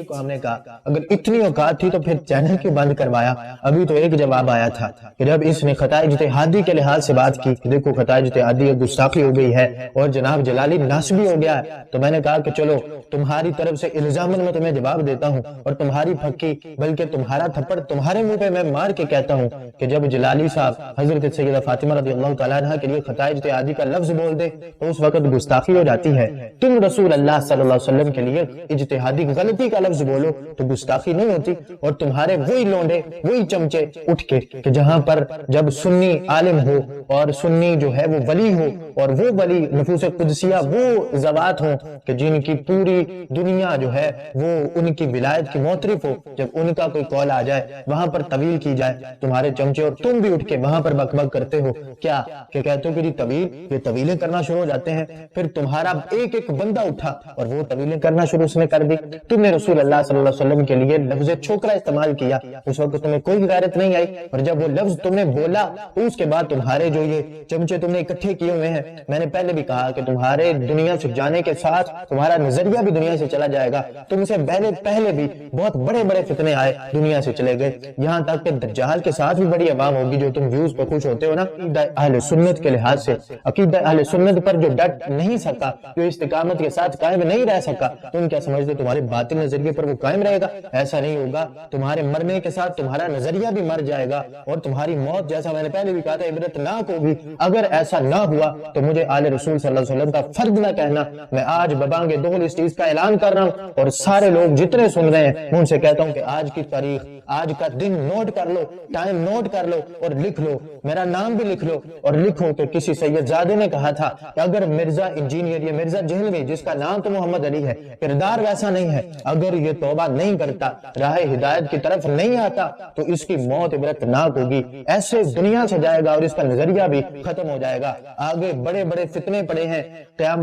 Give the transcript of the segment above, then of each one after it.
کو ہم نے کہا اگر اتنی اوقات تھی تو پھر چینل کیوں بند کروایا؟ ابھی تو ایک جواب آیا تھا کہ جب اس نے خطا اجتہادی کے لحاظ سے بات کی، دیکھو خطا اجتہادی گستاخی ہو گئی ہے اور جناب جلالی ناسبی ہو گیا ہے، تو میں نے کہا کہ چلو تمہاری طرف سے الزامن میں تمہیں جواب دیتا ہوں اور تمہاری پھکی بلکہ تمہارا تھپڑ تمہارے منہ پہ میں مار کے کہتا ہوں کہ جب جلالی صاحب حضرت سیدہ فاطمہ رضی اللہ تعالیٰ عنہ کے لیے خطا اجتہادی کا لفظ بول دے تو اس وقت گستاخی ہو جاتی ہے، تم رسول اللہ صلی اللہ علیہ وسلم کے لیے اجتہادی غلطی کا لفظ بولو تو گستاخی نہیں ہوتی، اور تمہارے وہی لونڈے وہی چمچے اٹھ کے کہ جہاں پر جب سنی عالم ہو اور سنی جو ہے وہ ولی ہو اور وہ ولی نفوس قدسیہ وہ ذوات ہوں کہ جن کی پوری دنیا جو ہے وہ ان کی ولایت کی معترف ہو، جب ان کا کوئی قول آ جائے وہاں پر طویل کی جائے، تمہارے چمچے اور تم بھی اٹھ کے وہاں پر بک بک کرتے ہو کیا کہ کہتے ہو کہ جی طویل، یہ طویلیں کرنا شروع ہو جاتے ہیں، پھر تمہارا ایک ایک بندہ اٹھا اور وہ طویلیں کرنا شروع اس نے کر دی، تم نے رسول اللہ صلی اللہ علیہ وسلم کے لیے لفظ چھوکرا استعمال کیا، اس وقت تمہیں کوئی غیرت نہیں آئی، اور جب وہ لفظ تم نے بولا تو اس کے بعد تمہارے جو یہ چمچے تم نے اکٹھے کیے ہوئے ہیں، میں نے پہلے بھی کہا کہ تمہارے دنیا سے جانے کے ساتھ تمہارا نظریہ بھی دنیا سے چلا جائے گا، تم سے پہلے بھی بہت بڑے بڑے فتنے آئے دنیا سے چلے گئے، یہاں تک کہ دجال کے ساتھ بھی بڑی عوام ہوگی جو تم ویوز پہ خوش ہوتے ہو نا، عقیدہ اہل سنت کے لحاظ سے، عقیدہ اہل سنت پر جو ڈٹ نہیں سکا، جو استقامت کے ساتھ قائم نہیں رہ سکا، تم کیا سمجھتے تمہارے باطن نظریے پر وہ قائم رہے گا؟ ایسا نہیں ہوگا، تمہارے مرنے کے ساتھ تمہارا نظریہ بھی مر جائے گا، اور تمہاری موت جیسا میں نے پہلے بھی کہا تھا عبرتناک ہوگی۔ اگر ایسا نہ ہوا تو مجھے آل رسول صلی اللہ علیہ وسلم کا فرد نہ کہنا، میں آج ببانگ دہل اس چیز کا اعلان کر رہا ہوں، اور سارے لوگ جتنے سن رہے ہیں میں ان سے کہتا ہوں کہ آج کی تاریخ، آج کا دن نوٹ کر لو، ٹائم نوٹ کر لو اور لکھ لو، میرا نام بھی لکھ لو اور لکھو کہ کسی سید زادے نے کہا تھا کہ اگر مرزا انجینئر یا مرزا جہلوی جس کا نام تو محمد علی ہے، کردار ویسا نہیں ہے، اگر یہ توبہ نہیں کرتا، راہ ہدایت کی طرف نہیں آتا تو اس کی موت عبرتناک ہوگی، ایسے دنیا سے جائے گا اور اس کا نظریہ بھی ختم ہو جائے گا۔ آگے بڑے بڑے فتنے پڑے ہیں،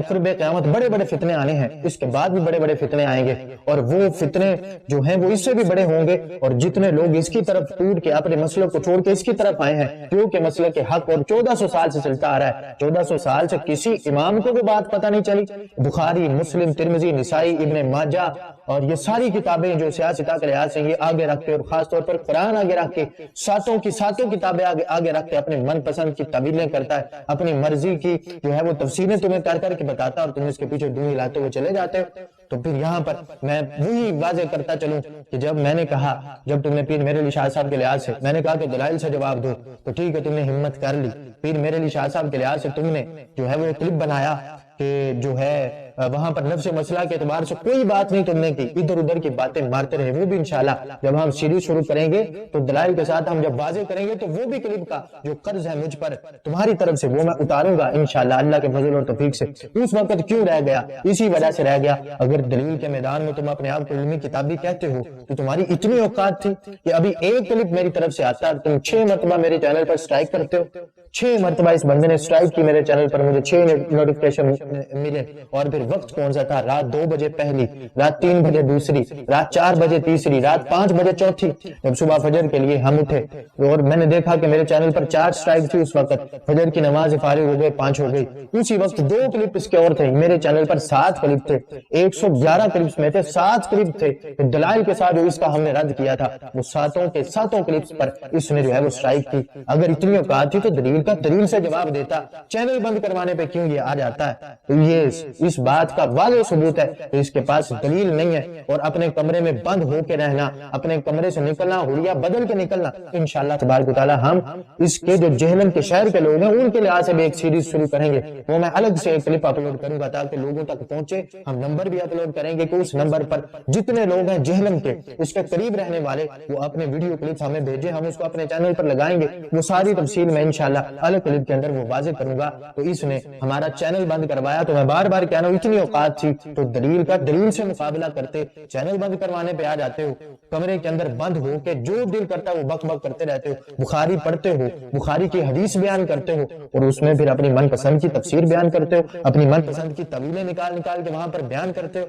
قرب قیامت بڑے بڑے فتنے آنے ہیں، اس کے بعد بھی بڑے بڑے فتنے آئیں گے، اور وہ فتنے جو ہیں وہ اس سے بھی بڑے ہوں گے، اور جتنے لوگ اس کی طرف ٹوٹ کے اپنے مسئلے کو چھوڑ کے اس کی طرف آئے ہیں کیونکہ مسئلے کے حق اور 1400 سال سے چلتا آ رہا ہے، 1400 سال سے کسی امام کو بھی بات پتہ نہیں چلی، بخاری، مسلم، ترمذی، نسائی، ابن ماجہ اور یہ ساری کتابیں جو سیاستہ کے لحاظ سے یہ آگے رکھتے اور خاص طور پر قرآن آگے رکھ کے ساتوں کی ساتوں کتابیں آگے رکھ کے اپنے من پسند کی تعبیریں کرتا ہے، اپنی مرضی کی جو ہے وہ تفسیریں تمہیں کر کر کے بتاتا اور تم اس کے پیچھے ڈونگی لاتے ہوئے چلے جاتے ہو۔ تو پھر یہاں پر میں وہی واضح کرتا چلوں کہ جب میں نے کہا، جب تم نے پیر میرے علی شاہ صاحب کے لحاظ سے میں نے کہا کہ دلائل سے جواب دو تو ٹھیک ہے، تم نے ہمت کر لی، پیر میرے علی شاہ صاحب کے لحاظ سے تم نے جو ہے وہ کلپ بنایا کہ جو ہے وہاں پر نفس مسئلہ کے اعتبار سے کوئی بات نہیں تم نے کی، ادھر ادھر کی باتیں مارتے رہے، وہ بھی انشاءاللہ جب ہم سیریز شروع کریں گے تو دلائل کے ساتھ ہم جب واضح کریں گے تو وہ بھی کلپ کا جو قرض ہے مجھ پر تمہاری طرف سے وہ میں اتاروں گا انشاءاللہ اللہ کے فضل اور توفیق سے۔ اس وقت کیوں رہ گیا؟ اسی وجہ سے رہ گیا، اگر دلیل کے میدان میں تم اپنے آپ کو علمی کتابی کہتے ہو تو تمہاری اتنی اوقات تھی کہ ابھی ایک کلپ میری طرف سے آتا تم 6 مرتبہ میرے چینل پر سٹرائک کرتے ہو، 6 مرتبہ اس بندے نے سٹرائک کی میرے چینل پر، مجھے 6 نوٹیفیکیشن ملے، اور پھر وقت کون سا تھا؟ رات 2 بجے پہلی، رات 3 بجے دوسری، رات 4 بجے تیسری، رات 5 بجے چوتھی، جب صبح فجر کے لیے ہم اٹھے اور میں نے دیکھا کہ میرے چینل پر 4 سٹرائک تھی، اس وقت فجر کی نماز فارغ ہو گئے 5 ہو گئی، اسی وقت 2 کلپ اس کے اور تھے، میرے چینل پر 7 کلپ تھے، 111 کلپس میں تھے 7 کلپ تھے، دلائل کے ساتھ جو اس کا ہم نے رد کیا تھا وہ ساتوں کے ساتوں کلپس پر اس نے جو ہے وہ سٹرائک کی۔ اگر اتنی اوقات تھی تو دلیل کا دلیل سے جواب دیتا، چینل بند کروانے پہ کیوں یہ آ جاتا ہے؟ تو یہ اس بات کا واضح ثبوت ہے کہ اس کے پاس دلیل نہیں ہے، اور اپنے کمرے میں بند ہو کے رہنا، اپنے کمرے سے نکلنا، حلیہ بدل کے نکلنا، انشاءاللہ تبارک و تعالی ہم اس کے جو جہلم کے شہر کے لوگ ہیں ان کے لحاظ سے بھی ایک سیریز شروع کریں گے، وہ میں الگ سے ایک کلپ اپلوڈ کروں گا تاکہ لوگوں تک پہنچے، ہم نمبر بھی اپلوڈ کریں گے کہ اس نمبر پر جتنے لوگ ہیں جہلم کے اس کے قریب رہنے والے وہ اپنے ویڈیو کلپس ہمیں بھیجیں، ہم اس کو اپنے چینل پر لگائیں گے، وہ ساری تفصیل میں انشاءاللہ الگ کلپ کے اندر وہ واضح کروں گا۔ تو اس نے ہمارا چینل بند کروایا، تو میں بار بار کہہ رہا ہوں اتنی اوقات تھی تو دلیل کا دلیل سے مقابلہ کرتے، چینل بند کروانے پہ آ جاتے ہو، کمرے کے اندر بند ہو کے جو دل کرتا ہے وہ بک بک کرتے رہتے ہو، بخاری پڑھتے ہو، بخاری کی حدیث بیان کرتے ہو اور اس میں پھر اپنی من پسند کی تفسیر بیان کرتے ہو، اپنی من پسند کی طویلیں نکال کے وہاں پر بیان کرتے ہو۔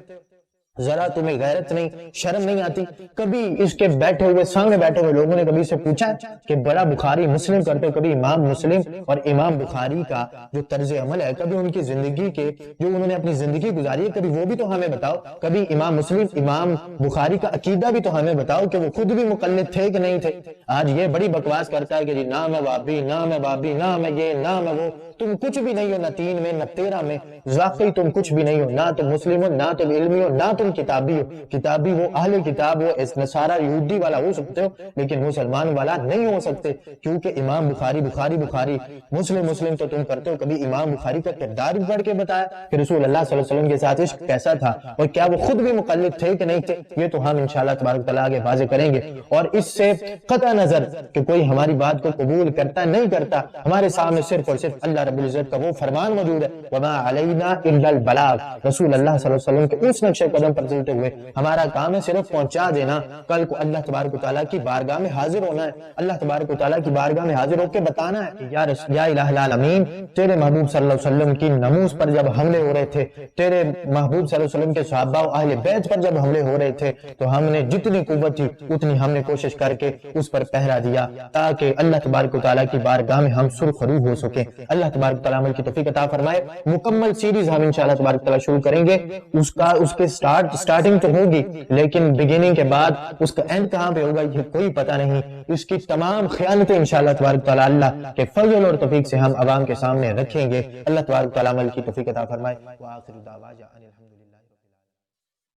ذرا تمہیں غیرت نہیں، شرم نہیں آتی؟ کبھی اس کے بیٹھے ہوئے سامنے بیٹھے ہوئے لوگوں نے کبھی سے پوچھا کہ بڑا بخاری مسلم کرتے ہو، کبھی امام مسلم اور امام بخاری کا جو طرز عمل ہے، کبھی ان کی زندگی کے جو انہوں نے اپنی زندگی گزاری ہے، کبھی وہ بھی تو ہمیں بتاؤ، کبھی امام مسلم امام بخاری کا عقیدہ بھی تو ہمیں بتاؤ کہ وہ خود بھی مقلد تھے کہ نہیں تھے۔ آج یہ بڑی بکواس کرتا ہے کہ جی نہ میں وہابی، نہ میں بابی، نہ میں یہ، نہ میں وہ۔ تم کچھ بھی نہیں ہو، نہ 3 میں نہ 13 میں، واقعی تم کچھ بھی نہیں ہو، نہ تم مسلم ہو، نہ تم علمی ہو، نہ تم کتابی ہو۔ کتابی وہ اہل کتاب وہ نصارہ یہودی والا ہو سکتے ہو، لیکن مسلمان والا نہیں ہو سکتے، کیونکہ امام بخاری بخاری مسلم تو تم کرتے ہو۔ کبھی امام بخاری کا کردار بھی پڑھ کے بتایا کہ رسول اللہ صلی اللہ علیہ وسلم کے ساتھ عشق کیسا تھا، اور کیا وہ خود بھی مقلد تھے کہ نہیں تھے؟ یہ تو ہم انشاءاللہ تبارک تعالیٰ آگے واضح کریں گے۔ اور اس سے قطع نظر کہ کوئی ہماری بات کو قبول کرتا نہیں کرتا، ہمارے سامنے صرف اور صرف اللہ رب العزت کا وہ فرمان موجود ہے، وَمَا عَلَيْنَا إِلَّا الْبَلَاغُ۔ رسول اللہ صلی اللہ علیہ وسلم کے اس نقش قدم پر چلتے ہوئے ہمارا کام ہے صرف پہنچا دینا۔ کل کو اللہ تبارک و تعالیٰ کی بارگاہ میں حاضر ہونا ہے، اللہ تبارک و تعالیٰ کی بارگاہ میں حاضر ہو کے بتانا ہے کہ یا الہ العالمین، تیرے محبوب صلی اللہ علیہ وسلم کی ناموس پر جب حملے ہو رہے تھے، تیرے محبوب صلی اللہ علیہ وسلم کے صحابہ و اہل بیت پر جب حملے ہو رہے تھے، تو ہم نے جتنی قوت تھی اتنی ہم نے کوشش کر کے اس پر پہرا دیا، تاکہ اللہ تبارک و تعالیٰ کی بارگاہ میں ہم سرخرو ہو سکیں۔ اللہ تبارک و تعالیٰ عمل کی توفیق عطا فرمائے۔ مکمل سیریز ہم انشاءاللہ تبارک و تعالیٰ شروع کریں گے، اس کے سٹارٹنگ تو ہوگی، لیکن بگننگ کے بعد اس کا اینڈ کہاں پہ ہوگا یہ کوئی پتہ نہیں۔ اس کی تمام خیانتیں انشاءاللہ تبارک و تعالیٰ اللہ کے فضل اور توفیق سے ہم عوام کے سامنے رکھیں گے۔ اللہ تبارک و تعالیٰ عمل کی توفیق عطا فرمائے۔ وآخر دعوانا